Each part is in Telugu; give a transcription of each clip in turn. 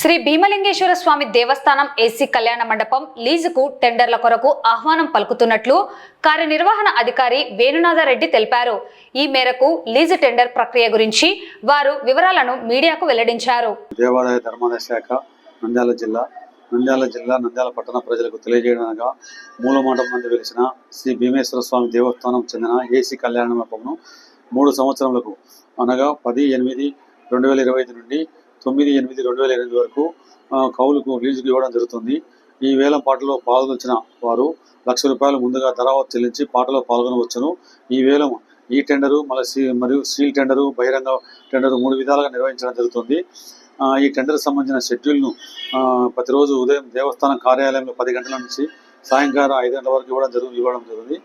శ్రీ భీమలింగేశ్వర స్వామి దేవస్థానం ఏసీ కళ్యాణ మండపం లీజుకు టెండర్ల కొరకు ఆహ్వానం పలుకుతున్నట్లు కార్యనిర్వహణ అధికారి వేణునాథరెడ్డి తెలిపారు. ఈ మేరకు లీజు టెండర్ ప్రక్రియ గురించి వారు వివరాలను మీడియాకు వెల్లడించారు. దేవాదాయ ధర్మాదాయ శాఖ నంద్యాల జిల్లా నంద్యాల పట్టణ ప్రజలకు తెలియజేయడానికి మూల మండపం నందు వెలిసిన శ్రీ భీమేశ్వర స్వామి దేవస్థానం చెందిన ఏసీ కళ్యాణ మండపంను 3 సంవత్సరములకు అనగా 10/8/2025 నుండి 9/8/2028 వరకు కౌలుకు లీజుకు ఇవ్వడం జరుగుతుంది. ఈ వేలం పాటలో పాల్గొంచిన వారు ₹1,00,000 ముందుగా ధరావత్తు చెల్లించి పాటలో పాల్గొనవచ్చును. ఈ వేలం ఈ టెండరు మరియు సీల్ టెండరు, బహిరంగ టెండరు 3 విధాలుగా నిర్వహించడం జరుగుతుంది. ఈ టెండర్ సంబంధించిన షెడ్యూల్ను ప్రతిరోజు ఉదయం దేవస్థానం కార్యాలయంలో 10 గంటల నుంచి సాయంకాలం 5 గంటల వరకు ఇవ్వడం జరుగుతుంది.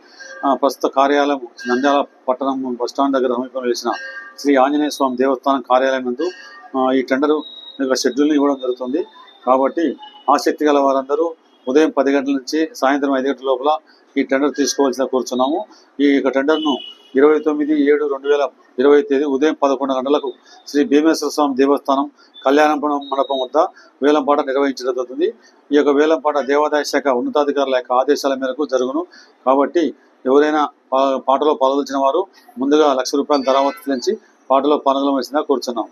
ప్రస్తుత కార్యాలయం నంద్యాల పట్టణం బస్టాండ్ దగ్గర సమీపంలో వెలిసిన శ్రీ ఆంజనేయ స్వామి దేవస్థానం కార్యాలయం నందు ఈ టెండర్ షెడ్యూల్ని ఇవ్వడం జరుగుతుంది. కాబట్టి ఆసక్తి గల వారందరూ ఉదయం 10 గంటల నుంచి సాయంత్రం 5 గంటల లోపల ఈ టెండర్ తీసుకోవాల్సిన కోరుచున్నాము. ఈ యొక్క టెండర్ను 29/7/2020 ఉదయం 11 గంటలకు శ్రీ భీమేశ్వర స్వామి దేవస్థానం కళ్యాణ మండపం వద్ద వేలంపాట నిర్వహించడం జరుగుతుంది. ఈ యొక్క వేలంపాట దేవాదాయ శాఖ ఉన్నతాధికారుల యొక్క ఆదేశాల మేరకు జరుగును. కాబట్టి ఎవరైనా పాటలో పాల్గొల్చిన వారు ముందుగా ₹1,00,000 ధరావత్తు చెల్లించి పాటలో పాల్గొనవలసిందిగా కోరుచున్నాము.